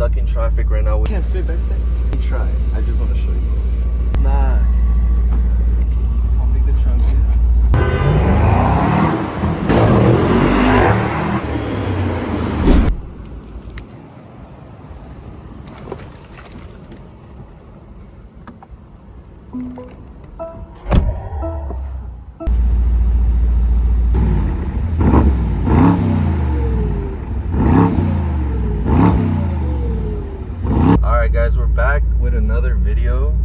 stuck in traffic right now. We can't fit back there. Try. I just want to show you. It's not how big the trunk is. Alright guys, we're back with another video.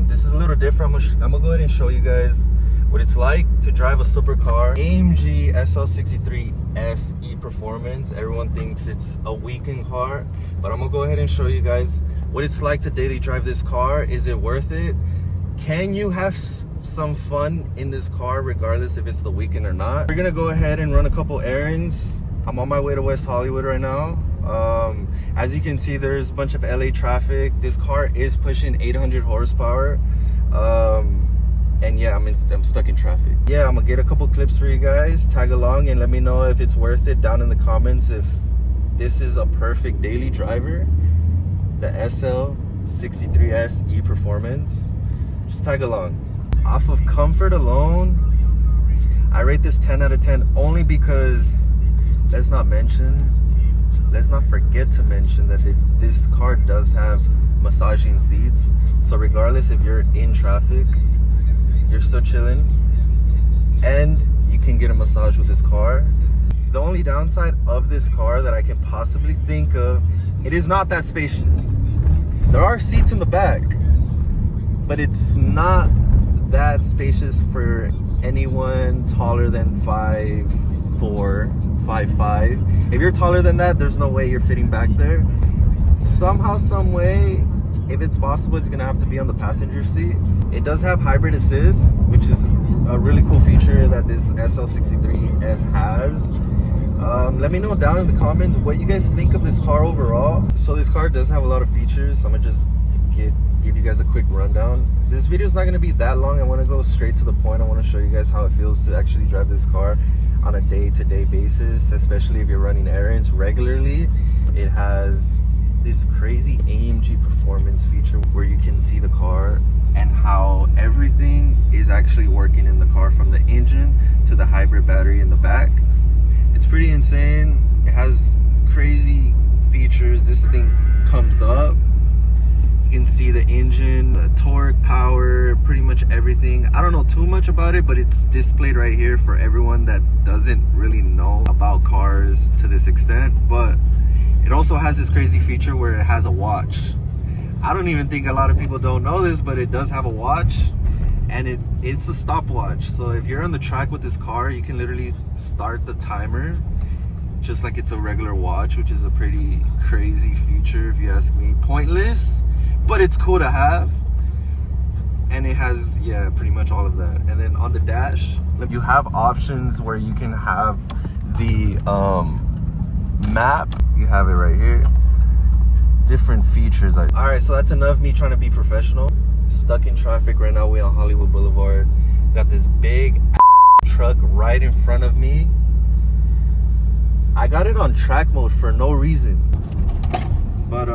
This is a little different. I'm gonna go ahead and show you guys what it's like to drive a supercar. AMG SL63 SE Performance. Everyone thinks it's a weekend car, but I'm gonna go ahead and show you guys what it's like to daily drive this car. Is it worth it? Can you have some fun in this car regardless if it's the weekend or not? We're gonna go ahead and run a couple errands. I'm on my way to West Hollywood right now. As you can see, there's a bunch of LA traffic. This car is pushing 800 horsepower. And yeah, I'm stuck in traffic. Yeah, I'm gonna get a couple clips for you guys. Tag along and let me know if it's worth it down in the comments, if this is a perfect daily driver. The SL63 SE Performance. Just tag along. Off of comfort alone, I rate this 10 out of 10 only because let's not forget to mention that this car does have massaging seats. So regardless if you're in traffic, you're still chilling and you can get a massage with this car. The only downside of this car that I can possibly think of, it is not that spacious. There are seats in the back, but it's not that spacious for anyone taller than 5'4", 5'5". If you're taller than that, there's no way you're fitting back there. Somehow, some way, if it's possible, it's gonna have to be on the passenger seat. It does have hybrid assist, which is a really cool feature that this SL63S has. Let me know down in the comments what you guys think of this car overall. So this car does have a lot of features. I'm gonna just give you guys a quick rundown. This video is not going to be that long. I want to go straight to the point. I want to show you guys how it feels to actually drive this car on a day-to-day basis, especially if you're running errands regularly. It has this crazy AMG performance feature where you can see the car and how everything is actually working in the car, from the engine to the hybrid battery in the back. It's pretty insane. It has crazy features. This thing comes up, you can see the engine, the torque, power, pretty much everything. I don't know too much about it, but it's displayed right here for everyone that doesn't really know about cars to this extent. But it also has this crazy feature where it has a watch. I don't even think a lot of people don't know this, but it does have a watch, and it's a stopwatch. So if you're on the track with this car, you can literally start the timer just like it's a regular watch, which is a pretty crazy feature if you ask me. Pointless, but it's cool to have. And it has, yeah, pretty much all of that. And then on the dash, you have options where you can have the map. You have it right here. Different features. All right, so that's enough me trying to be professional. Stuck in traffic right now. We're on Hollywood Boulevard. Got this big ass truck right in front of me. I got it on track mode for no reason. But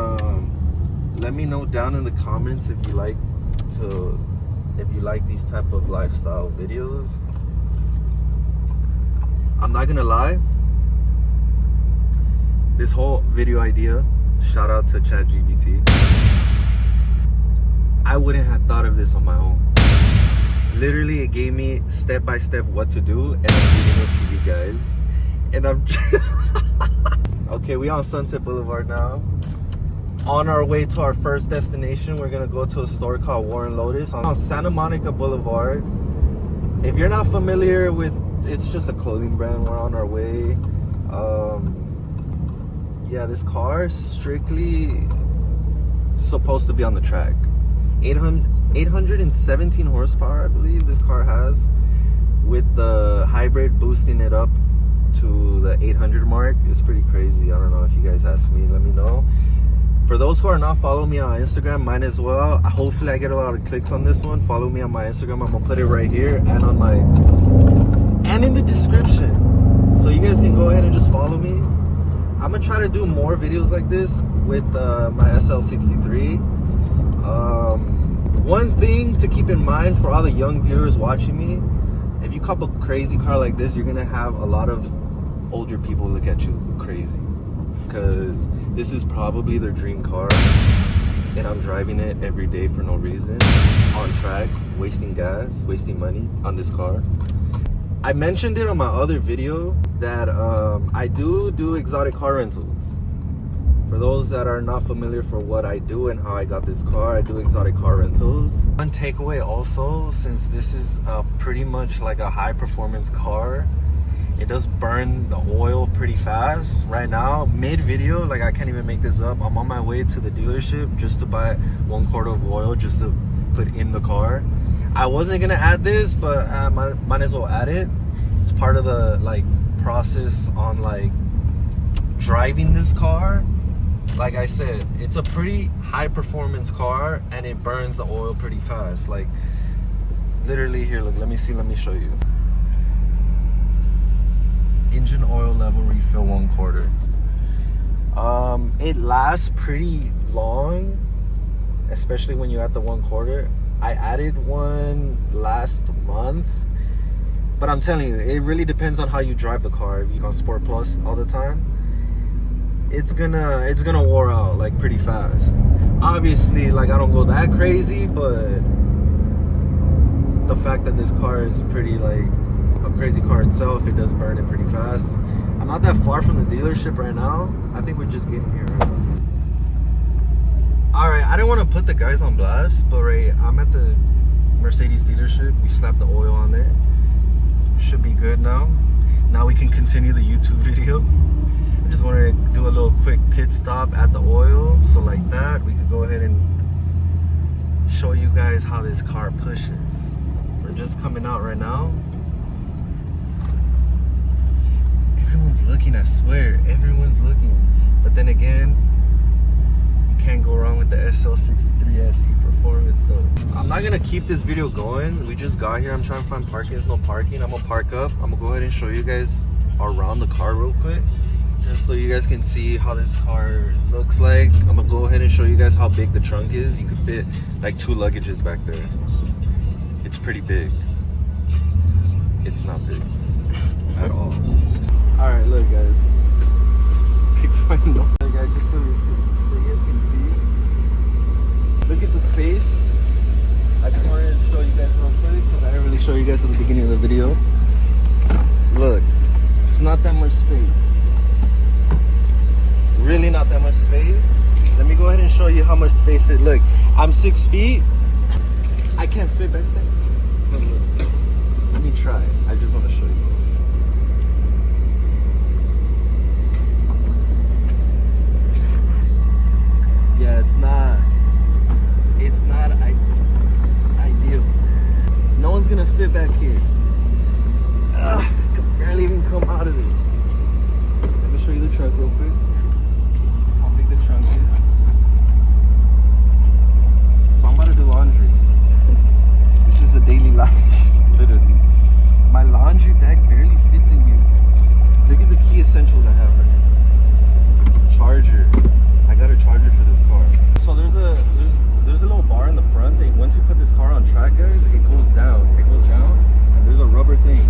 let me know down in the comments if you like these type of lifestyle videos. I'm not gonna lie, this whole video idea, shout out to ChatGPT, I wouldn't have thought of this on my own. Literally, it gave me step by step what to do, and I'm giving it to you guys. And I'm okay, we on Sunset Boulevard now, on our way to our first destination. We're gonna go to a store called Warren Lotus on Santa Monica Boulevard. If you're not familiar with, it's just a clothing brand. We're on our way. Yeah, this car is strictly supposed to be on the track. 817 horsepower, I believe this car has, with the hybrid boosting it up to the 800 mark. It's pretty crazy. I don't know, if you guys ask me, let me know. For those who are not following me on Instagram, mine as well. Hopefully I get a lot of clicks on this one. Follow me on my Instagram. I'm gonna put it right here and on my, and in the description, so you guys can go ahead and just follow me. I'm gonna try to do more videos like this with my SL63. One thing to keep in mind for all the young viewers watching me, if you cop a crazy car like this, you're gonna have a lot of older people look at you crazy, because this is probably their dream car, and I'm driving it every day for no reason, on track, wasting gas, wasting money on this car. I mentioned it on my other video that I do exotic car rentals. For those that are not familiar for what I do and how I got this car, I do exotic car rentals. One takeaway also, since this is pretty much like a high performance car, it does burn the oil pretty fast. Right now, mid video, like I can't even make this up, I'm on my way to the dealership just to buy 1 quart of oil just to put in the car. I wasn't gonna add this, but I might as well add it. It's part of the like process on like driving this car. Like I said, it's a pretty high performance car and it burns the oil pretty fast. Like literally here, look, let me show you. Engine oil level refill 1 quarter. It lasts pretty long, especially when you add the 1 quarter. I added one last month, but I'm telling you, it really depends on how you drive the car. If you go Sport Plus all the time, it's gonna wear out like pretty fast. Obviously, like I don't go that crazy, but the fact that this car is pretty like a crazy car itself, it does burn it pretty fast. I'm not that far from the dealership right now. I think we're just getting here right now. Alright, I didn't want to put the guys on blast, but right, I'm at the Mercedes dealership. We slapped the oil on there. Should be good now. Now we can continue the YouTube video. I just wanted to do a little quick pit stop at the oil, so like that we could go ahead and show you guys how this car pushes. We're just coming out right now. Everyone's looking, I swear, everyone's looking. But then again, you can't go wrong with the SL63 SE performance though. I'm not gonna keep this video going. We just got here. I'm trying to find parking. There's no parking. I'm gonna park up. I'm gonna go ahead and show you guys around the car real quick, just so you guys can see how this car looks like. I'm gonna go ahead and show you guys how big the trunk is. You can fit like 2 luggages back there. It's pretty big. It's not big at all. Alright, look guys. Look guys, just so you guys can see. Look at the space. I just wanted to show you guys real quick because I didn't really show you guys at the beginning of the video. Look, it's not that much space. Really not that much space. Let me go ahead and show you how much space it. Look, I'm 6 feet. I can't fit back there. Look. Let me try. I just want to show you. Yeah, it's not ideal. No one's gonna fit back here. I can barely even come out of this. Let me show you the trunk real quick. How big the trunk is. So I'm about to do laundry. This is a daily life, literally. My laundry bag barely fits in here. Look at the key essentials I have right here. Charger. I got a charger for this car. So there's a little bar in the front. Once you put this car on track, guys, it goes down. It goes down, and there's a rubber thing.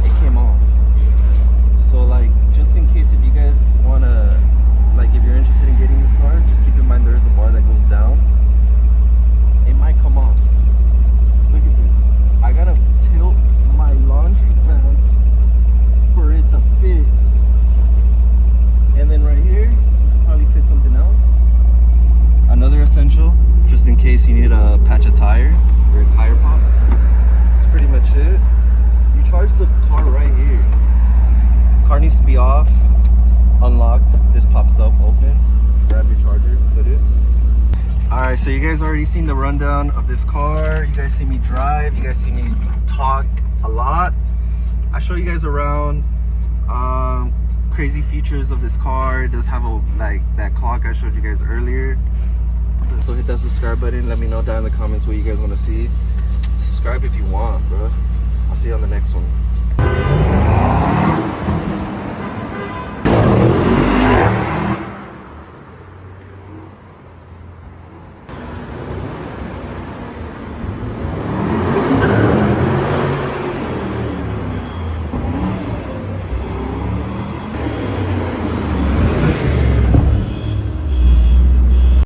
It came off. So like, just in case if you guys wanna, like, if you're interested in getting this car, just keep in mind there's a bar that goes down. It might come off. Look at this. I gotta tilt my laundry bag for it to fit. And then right here, probably fit something else. Another essential, just in case you need a patch a tire or a tire pops. That's pretty much it. You charge the car right here. Car needs to be off, unlocked. This pops up, open. Grab your charger, put it. Alright, so you guys already seen the rundown of this car. You guys see me drive. You guys see me talk a lot. I show you guys around. Crazy features of this car. It does have a like that clock I showed you guys earlier. So hit that subscribe button. Let me know down in the comments what you guys want to see. Subscribe if you want, bro. I'll see you on the next one.